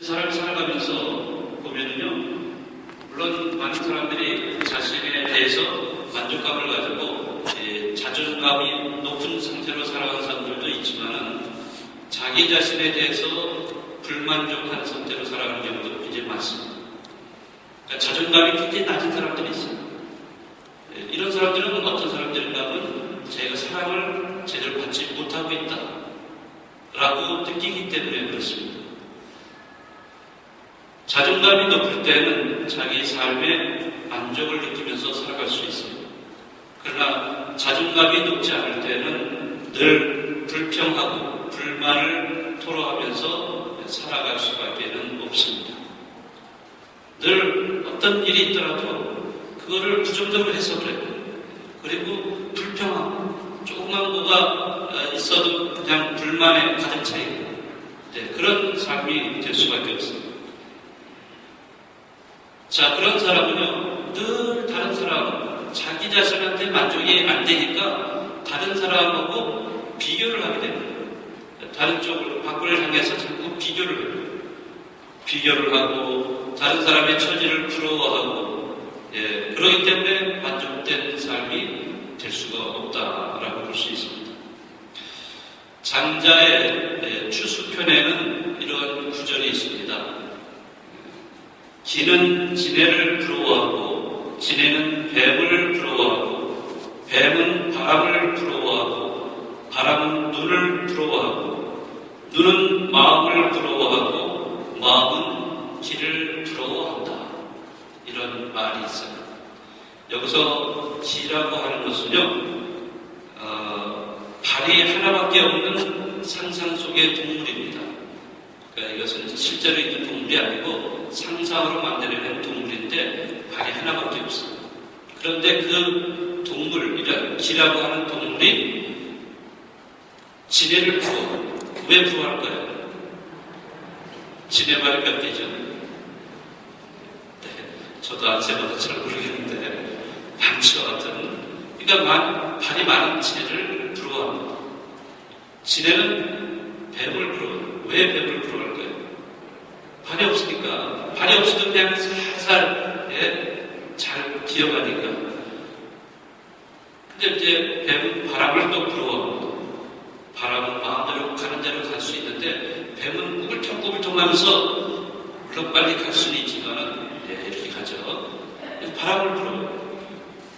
사람이 살아가면서 보면요, 물론 많은 사람들이 자신에 대해서 만족감을 가지고 자존감이 높은 상태로 살아가는 사람들도 있지만 자기 자신에 대해서 불만족한 상태로 살아가는 경우도 굉장히 많습니다. 그러니까 자존감이 굉장히 낮은 사람들이 있어요. 이런 사람들은 어떤 사람들인가 하면 제가 사랑을 제대로 받지 못하고 있다 라고 느끼기 때문에 그렇습니다. 자존감이 높을 때는 자기 삶에 만족을 느끼면서 살아갈 수 있어요. 그러나 자존감이 높지 않을 때는 늘 불평하고 불만을 토로하면서 살아갈 수밖에 없습니다. 늘 어떤 일이 있더라도 그거를 부정적으로 해석을 해요. 그리고 불평하고 조금만 뭐가 있어도 그냥 불만에 가득 차 있고 그런 삶이 될 수밖에 없습니다. 자, 그런 사람은요, 늘 다른 사람, 자기 자신한테 만족이 안 되니까 다른 사람하고 비교를 하게 됩니다. 다른 쪽으로, 밖을 향해서 자꾸 비교를 해요. 비교를 하고, 다른 사람의 처지를 부러워하고, 그러기 때문에 만족된 삶이 될 수가 없다라고 볼 수 있습니다. 장자의 추수편에는 이런 구절이 있습니다. 기는 지네를 부러워하고 지네는 뱀을 부러워하고 뱀은 바람을 부러워하고 바람은 눈을 부러워하고 눈은 마음을 부러워하고 마음은 기를 부러워한다. 이런 말이 있어요. 여기서 기라고 하는 것은요, 발이 하나밖에 없는 상상 속의 동물입니다. 그러니까 이것은 실제로 있는 동물이 아니고 상상으로 만들어낸 동물인데 발이 하나밖에 없어요. 그런데 그 동물, 기라고 하는 동물이 지네를 부러워. 왜 부러워할까요? 지네 발이 몇 개죠? 저도 안 세봐서 잘 모르겠는데 방치와 같은, 그러니까 발이 많은 지네를 부러워합니다. 지네는 뱀을 부러워요. 왜 뱀을 부러워할까요? 발이 없으니까. 발이 없어도 그냥 살살 잘 기어가니까. 근데 이제 뱀은 바람을 또 부러워합니다. 바람은 마음대로 가는 대로 갈 수 있는데 뱀은 꾸불쩍꾸불쩍 하면서 물론 빨리 갈 수는 있지만 이렇게 가죠. 바람을 부러워요.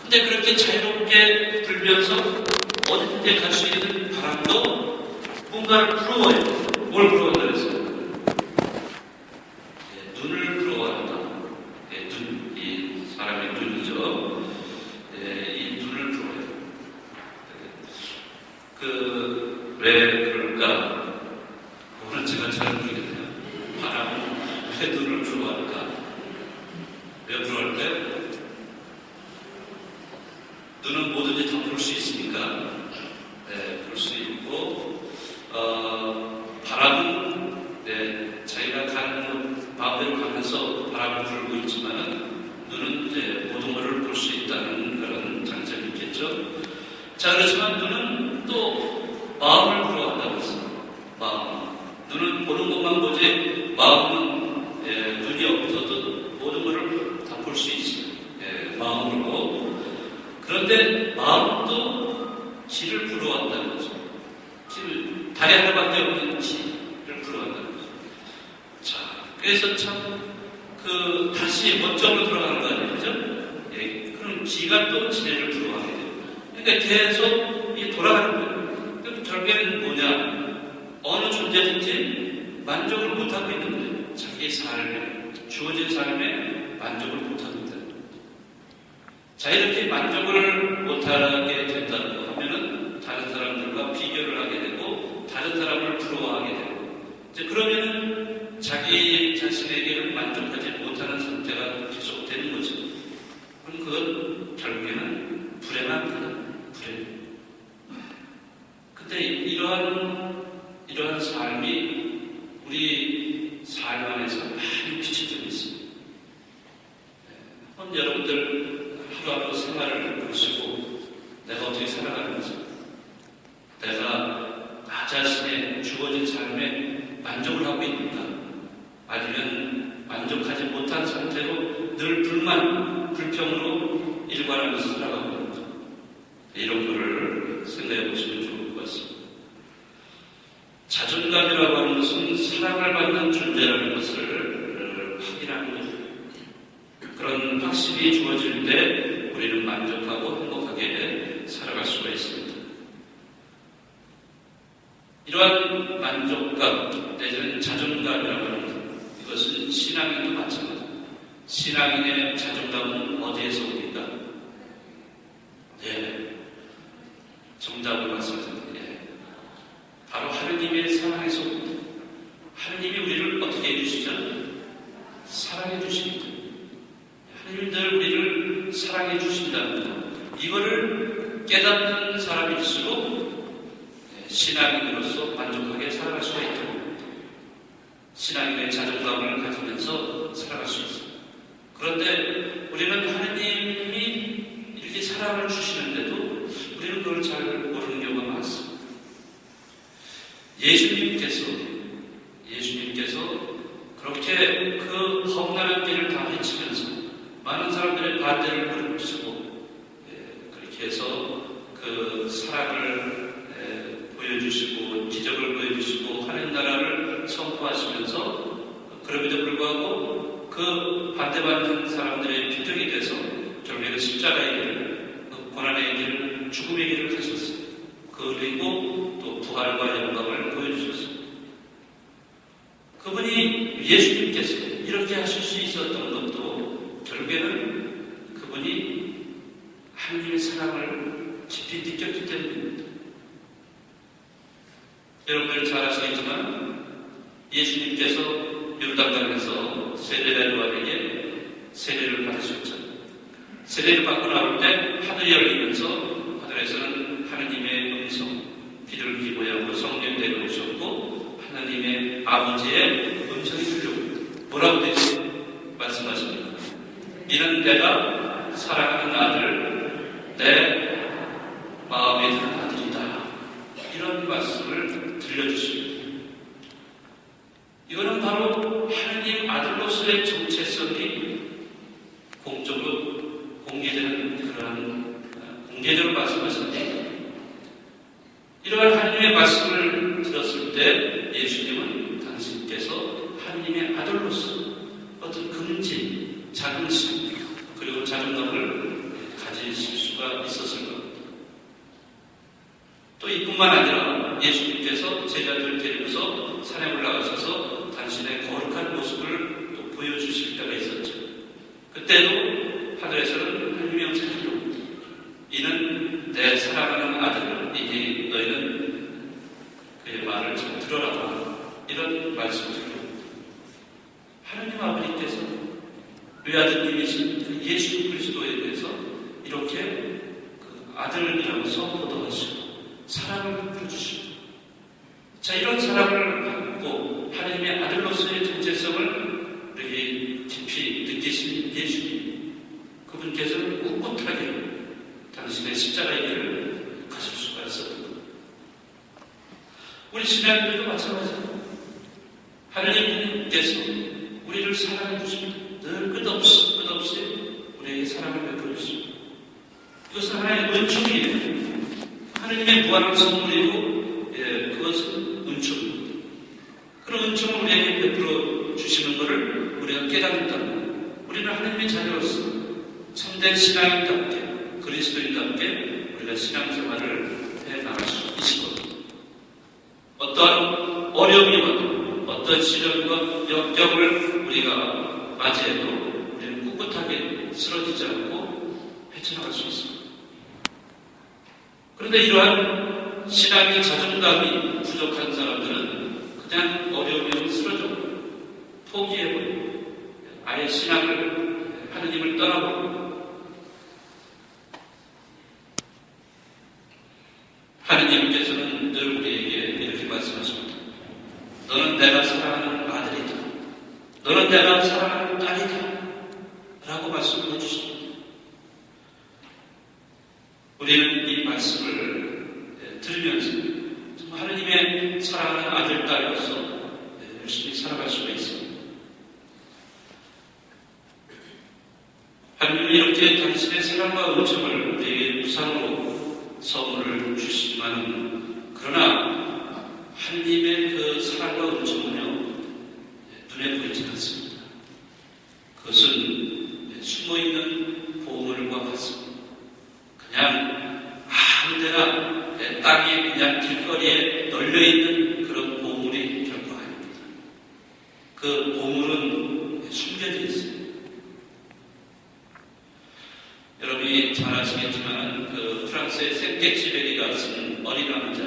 근데 그렇게 자유롭게 불면서 어딘데 갈 수 있는 바람도 뭔가를 부러워해요. 뭘 부러워한다 그랬어요? 눈을 부러워한다. 이 사람의 눈이죠. 이 눈을 부러워해요. 왜 그럴까? 그거는 제가 잘 모르겠네요. 바람은 왜 눈을 부러워할까? 왜 부러워할까요? 눈은 뭐든지 다 볼 수 있으니까, 볼 수 있고, 바람은, 자기가 가는, 마음대로 가면서 바람을 불고 있지만, 눈은 이제 모든 것을 볼 수 있다는 그런 장점이 있겠죠. 자, 그렇지만 눈은 또 마음을 부러워한다고 했어요. 마음. 눈은 보는 것만 보지, 마음은, 눈이 없어도 모든 것을 다 볼 수 있어요. 마음으로. 그런데 마음도 기를 부러워한다는 거죠. 다리 하나밖에 없는 기를 부러워한다는 거죠. 자, 그래서 참, 다시 원점으로 돌아가는 거 아니에요? 그죠? 그럼 기가 또 지네를 부러워하게 돼요. 그러니까 계속 이게 돌아가는 거예요. 그럼 결국에는 뭐냐? 어느 존재든지 만족을 못하고 있는 거예요. 자기 삶에, 주어진 삶에 만족을 못하고 있다. 자, 이렇게 만족을 못하게 된다고 하면은 다른 사람들과 비교를 하게 되고 다른 사람을 부러워하게 되고 이제 그러면은 자기 자신에게는 만족하지 못하는 상태가 계속되는 거죠. 그럼 그건 결국에는 불행합니다. 불행. 근데 이러한 삶이 우리 삶 안에서 많이 비친 적이 있습니다. 한번 여러분들 하루하루 생활을 보시고 내가 어떻게 살아가는지, 내가 나 자신의 주어진 삶에 만족을 하고 있는가, 아니면 만족하지 못한 상태로 늘 불만, 불평으로 일관하면서 살아가고 있는지 이런 거를 생각해 보시면 좋을 것 같습니다. 자존감이라고 하는 것은 사랑을 받는 존재라는 것을 확인하는 거죠. 그런 확신이 주어질 때 우리는 만족하고 행복하게 살아갈 수가 있습니다. 이러한 만족감 내지는 자존감이라고 하는 것, 이것은 신앙인도 마찬가지입니다. 신앙인의 자존감은 어디에서 옵니까? 네, 정답을 말씀드립니다. 바로 하느님의 사랑에서 옵니다. 하느님이 우리를 어떻게 해주시죠? 사랑해 주십니다. 하느님 늘 우리를 사랑해 주신답니다. 이거를 깨닫는 사람일수록 신앙인으로서 만족하게 살아갈 수가 있다. 신앙인의 자존감을 가지면서 살아갈 수 있습니다. 그런데 우리는 하느님이 이렇게 사랑을 주시는데도 우리는 그걸 잘 모르는 경우가 많습니다. 예수님께서 그렇게 그 험난한 길을 다 헤치면서 많은 사람들의 반대를 부르시고 그렇게 해서 그 사랑을 보여주시고 기적을 보여주시고 하는 나라를 선포하시면서 그럼에도 불구하고 그 반대받는 사람들의 비적이 돼서 결국에는 십자가의 길을, 고난의 길을, 죽음의 길을 가셨어요. 그리고 또 부활과 영광을 보여주셨어요. 그분이 예수님께서 이렇게 하실 수 있었던 것도 결국에는 그분이 하나님의 사랑을 깊이 느꼈기 때문입니다. 여러분들 잘 아시겠지만 예수님께서 요르단강에서 세례 요한에게 세례를 받으셨죠. 세례를 받고 나올 때 하늘이 열리면서 하늘에서는 하느님의 음성, 비를 기고하고 성령이 내려오셨고 하나님의 아버지의 음성이 들려옵니다. 뭐라고 되어 말씀하십니까? 이는 내가 사랑하는 아들, 내 마음에 드는 아들이다. 이런 말씀을 들려주십니다. 이거는 바로 하느님 아들로서의 정체성이 공적으로 공개되는 그러한 공개적으로 말씀하셨는데, 이러한 하느님의 말씀을 들었을 때 예수님은 당신께서 하느님의 아들로서 어떤 긍지, 자긍심, 그리고 자존감을 가지실 수가 있었을 겁니다. 또 이뿐만 아니라 예수님께서 제자들을 데리고서 산에 올라가셔서 당신의 거룩한 모습을 또 보여주실 때가 있었죠. 그때도 하늘에서는 하느님의 음성이 들려옵니다. 이는 내 사랑하는 아들이니 너희는 그의 말을 잘 들어라. 이런 말씀을 들려옵니다. 하느님 아버지께서 외아드님이신 예수 그리스도에 대해서 이렇게 그 아들이라고 선포도 하시고 사랑을 베풀어주시고, 자, 이런 사랑을 받고 하나님의 아들로서의 정체성을 우리 깊이 느끼신 예수님, 그분께서는 꿋꿋하게 당신의 십자가의 길을 가실 수가 있었던 겁니다. 우리 신앙인들도 마찬가지입니다. 하나님께서 우리를 사랑해 주십니다. 늘 끝없이 우리에게 사랑을 베풀어 주십니다. 이것은 하나님의 은총이에요. 하느님의 무한한 선물이고, 그것은 은총입니다. 그런 은총을 우리에게 베풀어 주시는 것을 우리가 깨닫는다면 우리는 하느님의 자녀로서 참된 신앙인답게, 그리스도인답게 우리가 신앙생활을 해나갈 수 있을 겁니다. 어떠한 어려움이 와도 어떤 시련과 역경을 우리가 맞이해도 우리는 꿋꿋하게 쓰러지지 않고 헤쳐나갈 수 있습니다. 그런데 이러한 신앙의 자존감이 부족한 사람들은 그냥 어려우면 쓰러져 포기해버리고 아예 신앙을, 하느님을 떠나버리고, 하느님께서는 늘 우리에게 이렇게 말씀하십니다. 너는 내가 사랑하는 아들이다. 너는 내가 사랑하는 딸이다. 라고 말씀을 해주십니다. 우리는 이 말씀을 들으면서 하느님의 사랑하는 아들, 딸로서 열심히 살아갈 수가 있습니다. 하나님은 이렇게 당신의 사랑과 은총을 우리에게 무상으로 선물을 주시지만, 그러나 하나님의 그 사랑과 은총은요, 눈에 보이지 않습니다. 그것은 숨어있는 보물과 같습니다. 그냥 아무 데나 땅에 그냥 길거리에 널려있는 그런 보물이 결코 아닙니다. 그 보물은 숨겨져 있습니다. 여러분이 잘 아시겠지만 그 프랑스의 생텍쥐베리가 쓴 어린 왕자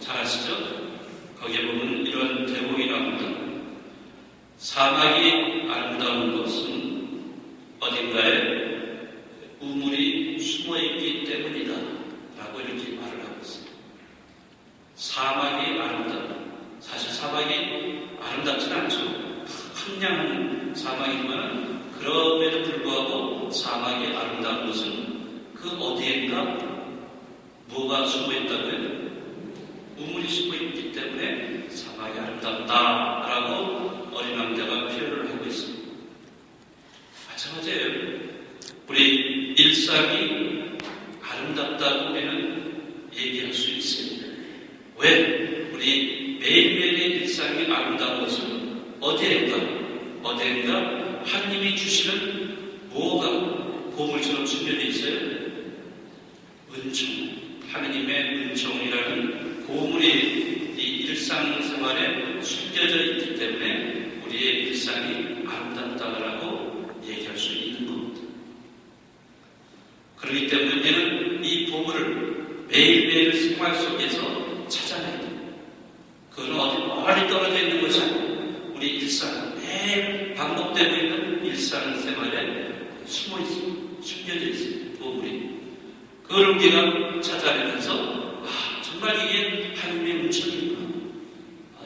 잘 아시죠? 거기에 보면 이런 대목이 나옵니다. 사막이 아름다운 것은 어딘가에 우물이 숨어있기 때문이다 라고 이렇게 말을 하고 있습니다. 사막이 아름답다. 사실 사막이 아름답진 않죠. 황량한 사막이지만 그럼에도 불구하고 사막이 아름다운 것은 그 어디엔가 뭐가 숨어있다고요? 우물이 숨어있기 때문에 사막이 아름답다라고 어린 왕자가 표현을 하고 있습니다. 마찬가지예요. 우리 일상이 아름답다고 우리는 얘기할 수 있습니다. 왜? 우리 매일매일의 일상이 아름다운 것은 어디엔가 하나님이 주시는 뭐가 보물처럼 숨겨져 있어요? 은총. 하나님의 은총이라는 보물이 이 일상생활에 숨겨져 있기 때문에 우리의 일상이 아름답다고 얘기할 수 있는 겁니다. 그렇기 때문에 우리는 이 보물을 매일매일 생활 속에서 찾아내야 됩니다. 그건 어디 멀리 떨어져 있는 것이 아니고 우리 일상, 매일 반복되고 있는 일상생활에 숨어 있습니다. 숨겨져 있습니다. 보물이. 그걸 우리가 찾아내면서 정말 이게 하나님의 은총이구나.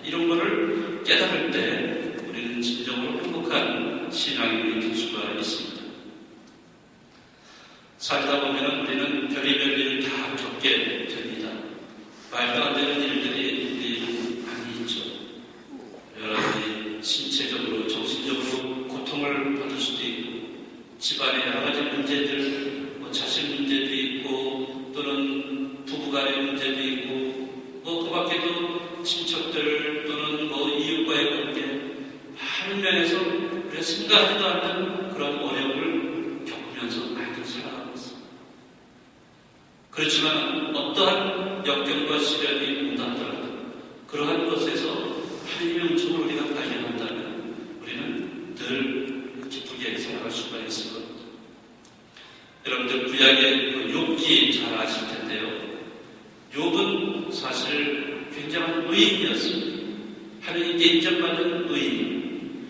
이런 거를 깨달을 때 우리는 진정으로 행복한 신앙이 될 수가 있습니다. 살다 보면 우리는 별의별 일을 다 겪게 됩니다. 말도 안 되는 일들이 많이 있죠. 여러 가지 신체적으로, 정신적으로 고통을 받을 수도 있고, 집안의 여러 가지 문제들, 자식 문제도 있고, 또는 부부간의 문제도 있고, 그 밖에도 친척들 또는 이웃과의 관계, 많은 면에서 우리가 생각하지도 않는 그런 어려움을 겪으면서 많이 살아가고 있습니다. 그렇지만 어떠한 역경과 시련이 온다 하더라도 그러한 것에서 하나님의 은총을 우리가 발견한다면 우리는 늘 기쁘게 살아갈 수가 있을 겁니다. 여러분들 구약의 욥기 잘 아실 텐데요. 욥은 사실 굉장한 의인이었습니다. 하나님께 인정받은 의인.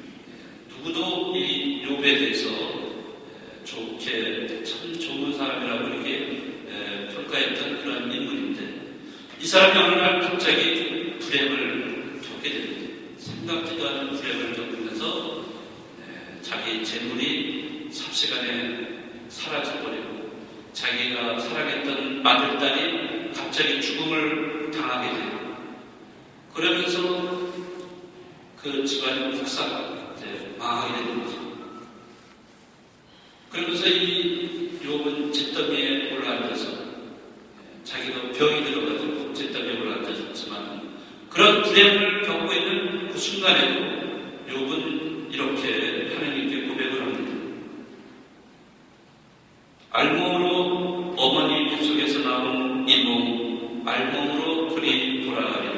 누구도 이 욥에 대해서 좋게 참 좋은 사람이라고 이렇게 평가했던 그런 인물인데, 이 사람이 어느 날 갑자기 불행을 겪게 됩니다. 생각지도 않은 불행을 겪으면서 자기 재물이 삽시간에 사라져버리고 자기가 사랑했던 아들딸이 갑자기 죽음을 당하게 돼요. 그러면서 그 집안이 폭삭 망하게 되는 거죠. 그러면서 이 욥은 잿더미에 올라앉아서 자기가 병이 들어가지고 잿더미에 올라앉았지만 그런 불행을 겪고 있는 그 순간에도 욥은 이렇게 하나님께 고백을 합니다. 알몸으로 어머니 뱃속에서 나온 이 몸, 알몸으로 그리 돌아가리라.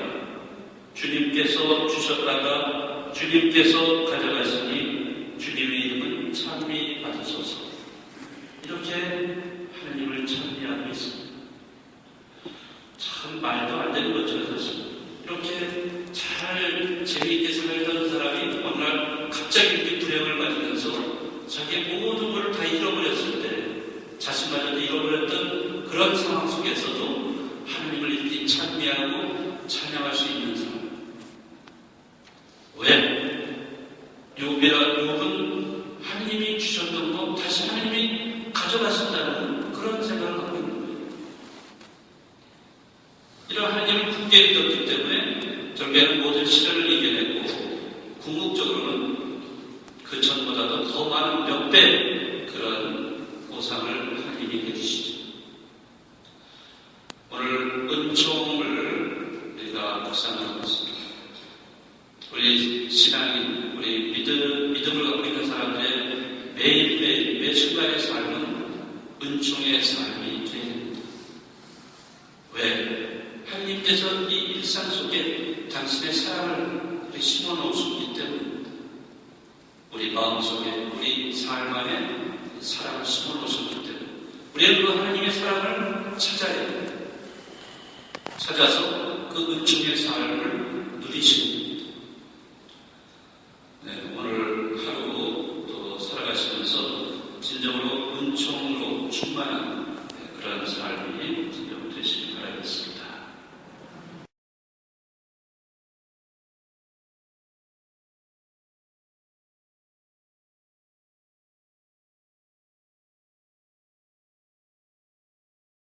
주님께서 주셨다가 주님께서 가져가시니 주님의 이름은 찬미 받으소서. 이렇게 하나님을 찬미하고 있습니다. 참 말도 안 되는 것처럼 사실 이렇게 잘 재미있게 살던 사람이 어느 날 갑자기 이렇게 불행을 맞으면서 자기의 모든 걸 다 잃어버렸을 때, 자신마저도 잃어버렸던 그런 상황 속에서도 하나님을 이렇게 찬미하고 찬양할 수 있는 사람. 왜? 욥은 하나님이 주셨던 거 다시 하나님이 가져가신다는 그런 생각을 하고 있는 거예요. 이런 하나님을 굳게 믿었기 때문에 결국에는 모든 시련을 이겨냈고, 궁극적으로는 그 전보다도 더 많은 몇 배 그런 보상을 하나님이 해주시죠. 오늘 은총을 우리가 묵상하고 있습니다. 우리 신앙인, 우리 믿음을 갖고 있는 사람들의 매일매일 매 순간의 삶은 은총의 삶이 되어야 됩니다. 왜? 하나님께서 이 일상 속에 당신의 사랑을 심어 놓으셨기 때문입니다. 우리 마음속에, 우리 삶 안에 사랑을 심어 놓으셨기 때문에 우리는 그 하나님의 사랑을 찾아야 됩니다. 찾아서 그 은총의 삶을 누리시는 겁니다. 네, 오늘 하루 또 살아가시면서 진정으로 은총으로 충만한 그런 삶